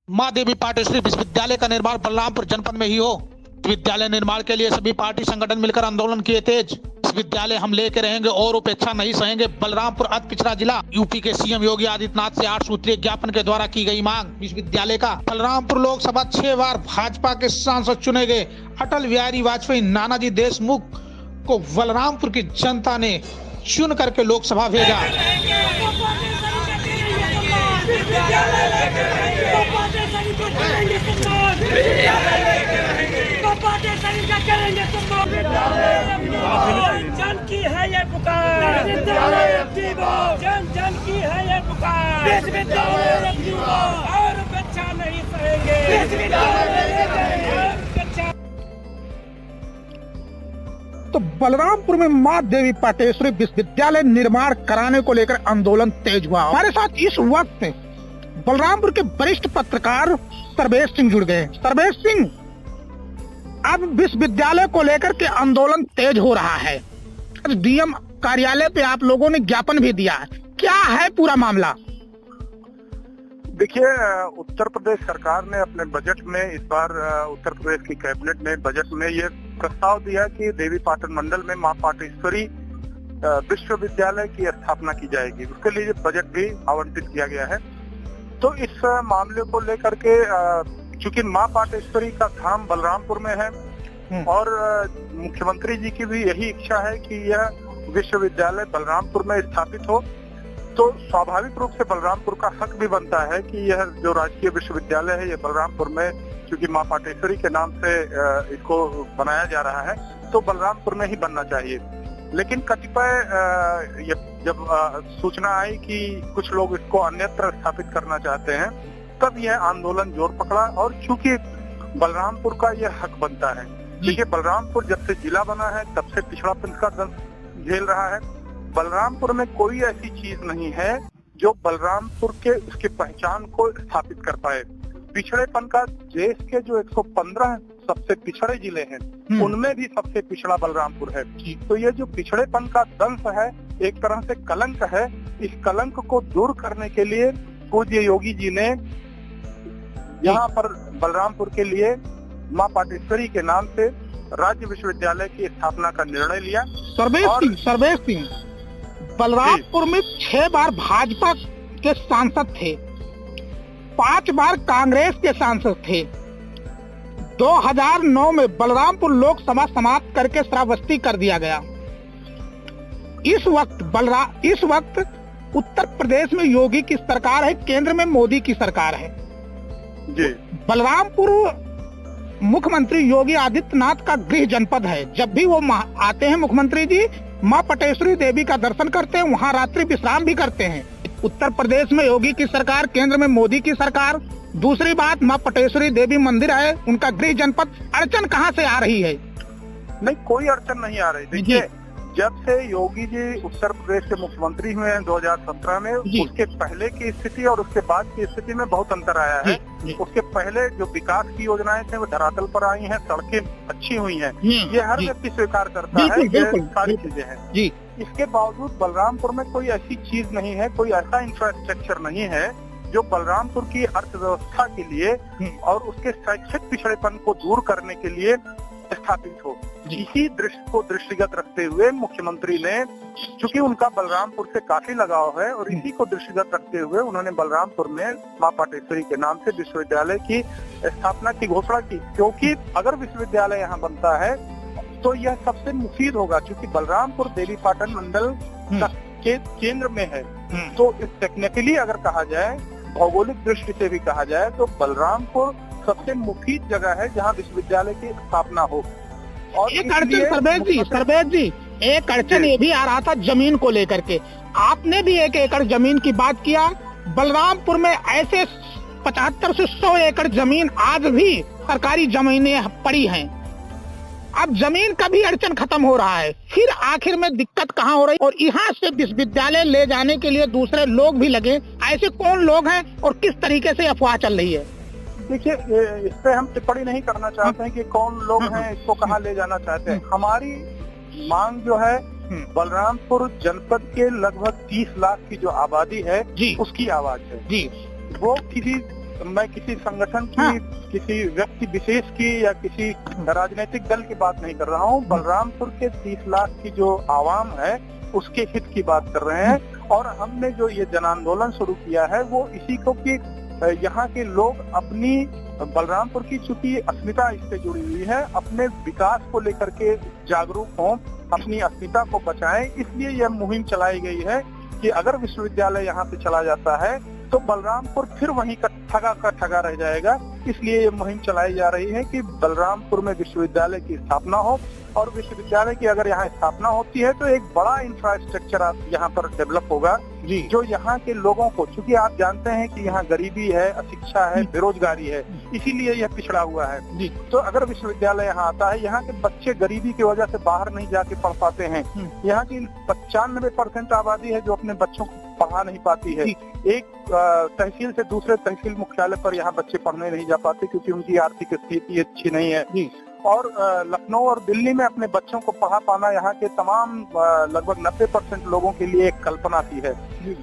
माँ देवी पाटेश्वरी विश्वविद्यालय का निर्माण बलरामपुर जनपद में ही हो। विद्यालय निर्माण के लिए सभी पार्टी संगठन मिलकर आंदोलन किए तेज। इस विद्यालय हम लेके रहेंगे और उपेक्षा नहीं सहेंगे। बलरामपुर अति पिछड़ा जिला। यूपी के सीएम योगी आदित्यनाथ से 8 सूत्रीय ज्ञापन के द्वारा की गई मांग। विश्वविद्यालय का बलरामपुर लोकसभा 6 बार भाजपा के सांसद चुने गए अटल बिहारी वाजपेयी नानाजी देशमुख को बलरामपुर की जनता ने चुन करके लोकसभा भेजा। जन की है ये पुकार, जन जन की है ये पुकार, और बच्चा नहीं सहेंगे। तो बलरामपुर में माँ देवी पाटेश्वरी विश्वविद्यालय निर्माण कराने को लेकर आंदोलन तेज हुआ। हमारे साथ इस वक्त बलरामपुर के वरिष्ठ पत्रकार सर्वेश सिंह जुड़ गए। सर्वेश सिंह, अब विश्वविद्यालय को लेकर के आंदोलन तेज हो रहा है। डीएम कार्यालय पे आप लोगों ने ज्ञापन भी दिया है, क्या है पूरा मामला? देखिए, उत्तर प्रदेश सरकार ने अपने बजट में इस बार उत्तर प्रदेश की कैबिनेट ने बजट में ये प्रस्ताव दिया कि देवी पाटन मंडल में माँ पाटेश्वरी विश्वविद्यालय की स्थापना की जाएगी। उसके लिए बजट भी आवंटित किया गया है। तो इस मामले को लेकर के चूंकि माँ पाटेश्वरी का धाम बलरामपुर में है और मुख्यमंत्री जी की भी यही इच्छा है कि यह विश्वविद्यालय बलरामपुर में स्थापित हो, तो स्वाभाविक रूप से बलरामपुर का हक भी बनता है कि यह जो राजकीय विश्वविद्यालय है, यह बलरामपुर में, क्योंकि माँ पाटेश्वरी के नाम से इसको बनाया जा रहा है, तो बलरामपुर में ही बनना चाहिए। लेकिन कतिपय जब सूचना आई कि कुछ लोग इसको अन्यत्र स्थापित करना चाहते हैं, तब यह आंदोलन जोर पकड़ा। और चूंकि बलरामपुर का यह हक बनता है, देखिए बलरामपुर जब से जिला बना है तब से पिछड़ापन का दंश झेल रहा है। बलरामपुर में कोई ऐसी चीज नहीं है जो बलरामपुर के उसकी पहचान को स्थापित कर पाए। पिछड़ेपन का देश के जो 115 सबसे पिछड़े जिले हैं, उनमें भी सबसे पिछड़ा बलरामपुर है। तो ये जो पिछड़ेपन का दंश है, एक तरह से कलंक है। इस कलंक को दूर करने के लिए पूज्य योगी जी ने यहाँ पर बलरामपुर के लिए माँ पाटेश्वरी के नाम से राज्य विश्वविद्यालय की स्थापना का निर्णय लिया। सर्वेश सिंह, बलरामपुर में 6 बार भाजपा के सांसद थे, 5 बार कांग्रेस के सांसद थे। 2009 में बलरामपुर लोकसभा समाप्त करके श्रावस्ती कर दिया गया। इस वक्त उत्तर प्रदेश में योगी की सरकार है, केंद्र में मोदी की सरकार है जी। बलरामपुर मुख्यमंत्री योगी आदित्यनाथ का गृह जनपद है। जब भी वो आते हैं मुख्यमंत्री जी, माँ पाटेश्वरी देवी का दर्शन करते हैं, वहाँ रात्रि विश्राम भी करते हैं। उत्तर प्रदेश में योगी की सरकार, केंद्र में मोदी की सरकार। दूसरी बात, माँ पाटेश्वरी देवी मंदिर है, उनका गृह जनपद। अड़चन कहाँ से आ रही है? नहीं, कोई अड़चन नहीं आ रही। देखिए, जब से योगी जी उत्तर प्रदेश के मुख्यमंत्री हुए हैं 2017 में, उसके पहले की स्थिति और उसके बाद की स्थिति में बहुत अंतर आया है। उसके पहले जो विकास की योजनाएं थे वो धरातल पर आई हैं, सड़कें अच्छी हुई हैं, ये हर व्यक्ति स्वीकार करता है, ये सारी चीजें हैं। इसके बावजूद बलरामपुर में कोई ऐसी चीज नहीं है, कोई ऐसा इंफ्रास्ट्रक्चर नहीं है जो बलरामपुर की अर्थव्यवस्था के लिए और उसके शैक्षिक पिछड़ेपन को दूर करने के लिए स्थापित हो। इसी दृष्टि को दृष्टिगत रखते हुए मुख्यमंत्री ने, चूंकि उनका बलरामपुर से काफी लगाव है, और इसी को दृष्टिगत रखते हुए उन्होंने बलरामपुर में माँ पाटेश्वरी के नाम से विश्वविद्यालय की स्थापना की घोषणा की। क्योंकि अगर विश्वविद्यालय यहाँ बनता है तो यह सबसे मुफीद होगा, क्योंकि बलरामपुर देवी पाटन मंडल के केंद्र में है। तो टेक्निकली अगर कहा जाए, भौगोलिक दृष्टि से भी कहा जाए, तो बलरामपुर सबसे मुफीद जगह है जहां विश्वविद्यालय की स्थापना हो। और एक अड़चन सर्वेश जी, एक अड़चन ये भी आ रहा था जमीन को लेकर के। आपने भी 1 एकड़ जमीन की बात किया। बलरामपुर में ऐसे 75 से 100 एकड़ जमीन आज भी सरकारी जमीनें पड़ी हैं। अब जमीन का भी अड़चन खत्म हो रहा है, फिर आखिर में दिक्कत कहाँ हो रही? और यहाँ से विश्वविद्यालय ले जाने के लिए दूसरे लोग भी लगे। ऐसे कौन लोग हैं और किस तरीके से अफवाह चल रही है? देखिए, इस पे हम टिप्पणी नहीं करना चाहते हैं कि कौन लोग हैं, इसको कहाँ ले जाना चाहते हैं। हमारी मांग जो है, बलरामपुर जनपद के लगभग 30 लाख की जो आबादी है, उसकी आवाज है। वो किसी मैं किसी संगठन की, हाँ। किसी व्यक्ति विशेष की या किसी राजनीतिक दल की बात नहीं कर रहा हूँ। बलरामपुर के 30 लाख की जो आवाम है उसके हित की बात कर रहे हैं। और हमने जो ये जन आंदोलन शुरू किया है वो इसी को कि यहाँ के लोग अपनी बलरामपुर की चूंकि अस्मिता इससे जुड़ी हुई है, अपने विकास को लेकर के जागरूक हों, अपनी अस्मिता को बचाएं। इसलिए यह मुहिम चलाई गई है कि अगर विश्वविद्यालय यहाँ पे चला जाता है तो बलरामपुर फिर वहीं का ठगा रह जाएगा। इसलिए ये मुहिम चलाई जा रही है कि बलरामपुर में विश्वविद्यालय की स्थापना हो, और विश्वविद्यालय की अगर यहाँ स्थापना होती है तो एक बड़ा इंफ्रास्ट्रक्चर यहाँ पर डेवलप होगा जी। जो यहाँ के लोगों को, चूंकि आप जानते हैं कि यहाँ गरीबी है, अशिक्षा है, बेरोजगारी है, इसीलिए यह पिछड़ा हुआ है जी। तो अगर विश्वविद्यालय यहाँ आता है, यहाँ के बच्चे गरीबी की वजह से बाहर नहीं जाके पढ़ पाते हैं। यहाँ की 95% आबादी है जो अपने बच्चों को पढ़ा नहीं पाती है। एक तहसील से दूसरे तहसील मुख्यालय पर यहाँ बच्चे पढ़ने नहीं जा पाते क्योंकि उनकी आर्थिक स्थिति अच्छी नहीं है। और लखनऊ और दिल्ली में अपने बच्चों को पढ़ा पाना यहाँ के तमाम लगभग 90% लोगों के लिए एक कल्पना की है।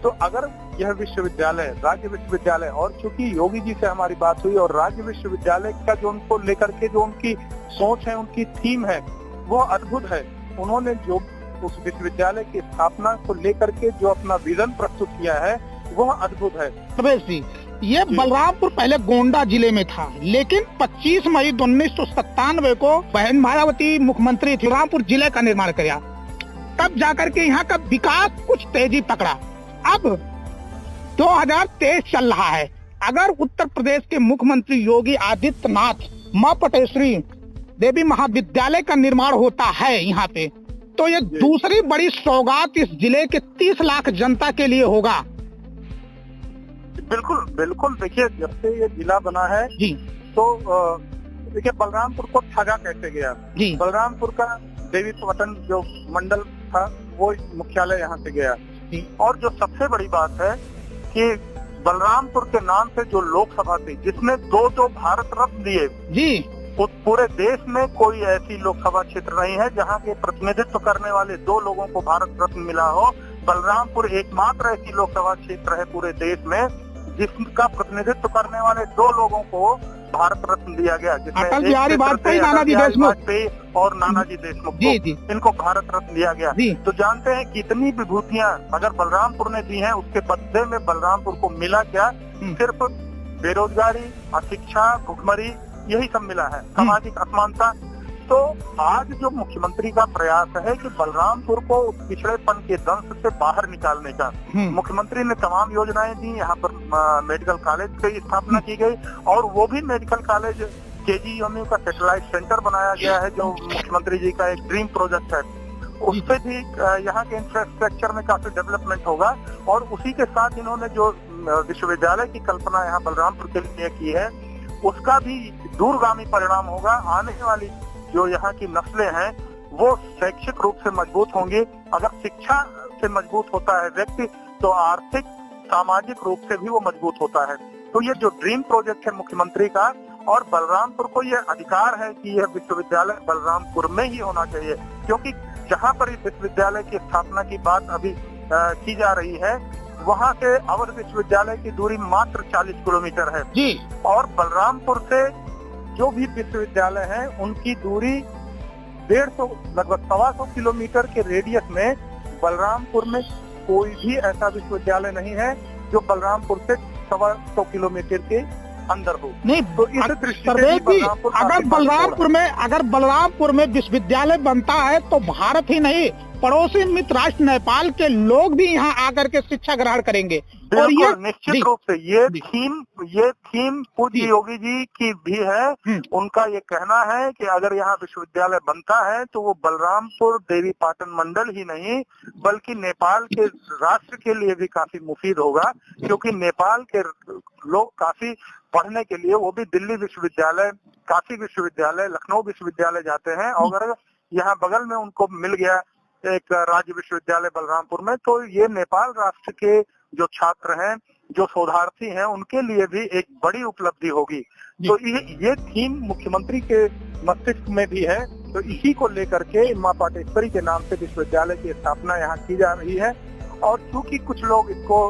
तो अगर यह विश्वविद्यालय, राज्य विश्वविद्यालय, और चूंकि योगी जी से हमारी बात हुई और राज्य विश्वविद्यालय का जो उनको लेकर के जो उनकी सोच है, उनकी थीम है, वो अद्भुत है। उन्होंने जो उस विश्वविद्यालय की स्थापना को लेकर के जो अपना विजन प्रस्तुत किया है वह अद्भुत है। प्रवेश जी, ये बलरामपुर पहले गोंडा जिले में था, लेकिन 25 मई 1997 को बहन मायावती मुख्यमंत्री थी, बलरामपुर जिले का निर्माण किया। तब जाकर के यहाँ का विकास कुछ तेजी पकड़ा। अब 2023 चल रहा है। अगर उत्तर प्रदेश के मुख्यमंत्री योगी आदित्यनाथ माँ पटेश्वरी देवी महाविद्यालय का निर्माण होता है यहाँ पे, तो ये दूसरी बड़ी सौगात इस जिले के 30 लाख जनता के लिए होगा। बिल्कुल बिल्कुल। देखिए, जब से ये जिला बना है जी, तो देखिए बलरामपुर को ठगा कैसे गया जी। बलरामपुर का देवी पाटन जो मंडल था वो मुख्यालय यहाँ से गया। और जो सबसे बड़ी बात है कि बलरामपुर के नाम से जो लोकसभा थी जिसमें 2 भारत रत्न दिए जी, पूरे देश में कोई ऐसी लोकसभा क्षेत्र नहीं है जहाँ के प्रतिनिधित्व करने वाले 2 लोगों को भारत रत्न मिला हो। बलरामपुर एकमात्र ऐसी लोकसभा क्षेत्र है पूरे देश में जिसका प्रतिनिधित्व करने वाले 2 लोगों को भारत रत्न दिया गया, अटल बिहारी वाजपेयी, नानाजी देशमुख और नानाजी देशमुख जी जी, इनको भारत रत्न दिया गया। तो जानते हैं कितनी विभूतियां अगर बलरामपुर ने दी हैं, उसके बदले में बलरामपुर को मिला क्या? सिर्फ बेरोजगारी, अशिक्षा, भुखमरी, यही सब मिला है, सामाजिक असमानता। तो आज जो मुख्यमंत्री का प्रयास है कि बलरामपुर को उस पिछड़ेपन के दंश से बाहर निकालने का, मुख्यमंत्री ने तमाम योजनाएं दी। यहाँ पर मेडिकल कॉलेज की स्थापना की गई और वो भी मेडिकल कॉलेज KGMU का सैटेलाइट सेंटर बनाया गया है जो मुख्यमंत्री जी का एक ड्रीम प्रोजेक्ट है। उससे भी यहाँ के इंफ्रास्ट्रक्चर में काफी डेवलपमेंट होगा। और उसी के साथ इन्होंने जो विश्वविद्यालय की कल्पना यहाँ बलरामपुर के लिए की है उसका भी दूरगामी परिणाम होगा। आने वाली जो यहाँ की नस्लें हैं वो शैक्षिक रूप से मजबूत होंगी। अगर शिक्षा से मजबूत होता है व्यक्ति तो आर्थिक सामाजिक रूप से भी वो मजबूत होता है। तो ये जो ड्रीम प्रोजेक्ट है मुख्यमंत्री का, और बलरामपुर को ये अधिकार है कि यह विश्वविद्यालय बलरामपुर में ही होना चाहिए, क्योंकि जहाँ पर इस विश्वविद्यालय की स्थापना की बात अभी की जा रही है वहाँ से अवध विश्वविद्यालय की दूरी मात्र 40 किलोमीटर है जी। और बलरामपुर से जो भी विश्वविद्यालय हैं उनकी दूरी 150 लगभग 125 किलोमीटर के रेडियस में बलरामपुर में कोई भी ऐसा विश्वविद्यालय नहीं है जो बलरामपुर से 125 किलोमीटर के अंदर हो। नहीं, तो इस दृष्टि से अगर बलरामपुर में विश्वविद्यालय बनता है तो भारत ही नहीं, पड़ोसी मित्र राष्ट्र नेपाल के लोग भी यहाँ आकर के शिक्षा ग्रहण करेंगे। और ये निश्चित रूप से ये थीम पूज्य योगी जी की भी है। उनका ये कहना है कि अगर यहाँ विश्वविद्यालय बनता है तो वो बलरामपुर देवी पाटन मंडल ही नहीं बल्कि नेपाल के राष्ट्र के लिए भी काफी मुफीद होगा, क्योंकि नेपाल के लोग काफी पढ़ने के लिए वो भी दिल्ली विश्वविद्यालय, काशी विश्वविद्यालय, लखनऊ विश्वविद्यालय जाते हैं। और अगर यहाँ बगल में उनको मिल गया एक राज्य विश्वविद्यालय बलरामपुर में तो ये नेपाल राष्ट्र के जो छात्र हैं, जो शोधार्थी हैं, उनके लिए भी एक बड़ी उपलब्धि होगी। तो ये थीम मुख्यमंत्री के मस्तिष्क में भी है। तो इसी को लेकर के माँ पाटेश्वरी के नाम से विश्वविद्यालय की स्थापना यहाँ की जा रही है। और चूंकि कुछ लोग इसको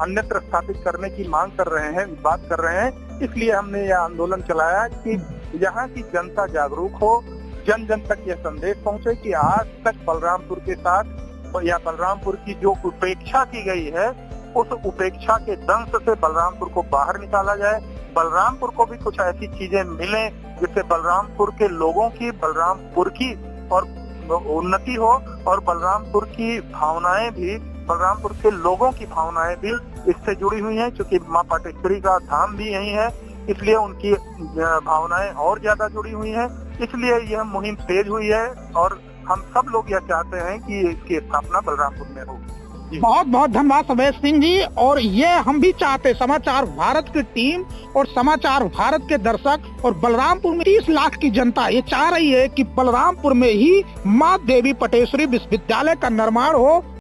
अन्यत्र स्थापित करने की मांग कर रहे हैं, बात कर रहे हैं, इसलिए हमने यह आंदोलन चलाया कि यहाँ की जनता जागरूक हो, जन जन तक यह संदेश पहुंचे कि आज तक बलरामपुर के साथ या बलरामपुर की जो उपेक्षा की गई है, उस उपेक्षा के दंश से बलरामपुर को बाहर निकाला जाए। बलरामपुर को भी कुछ ऐसी चीजें मिले जिससे बलरामपुर के लोगों की, बलरामपुर की और उन्नति हो और बलरामपुर की भावनाएं भी, बलरामपुर के लोगों की भावनाएं भी इससे जुड़ी हुई हैं। क्योंकि माँ पाटेश्वरी का धाम भी यही है, इसलिए उनकी भावनाएं और ज्यादा जुड़ी हुई हैं। इसलिए यह मुहिम तेज हुई है और हम सब लोग यह चाहते हैं कि इसकी स्थापना बलरामपुर में हो। बहुत बहुत धन्यवाद सवेश सिंह जी। और ये हम भी चाहते, समाचार भारत की टीम और समाचार भारत के दर्शक और बलरामपुर में 30 लाख की जनता ये चाह रही है कि बलरामपुर में ही माँ देवी पटेश्वरी विश्वविद्यालय का निर्माण हो।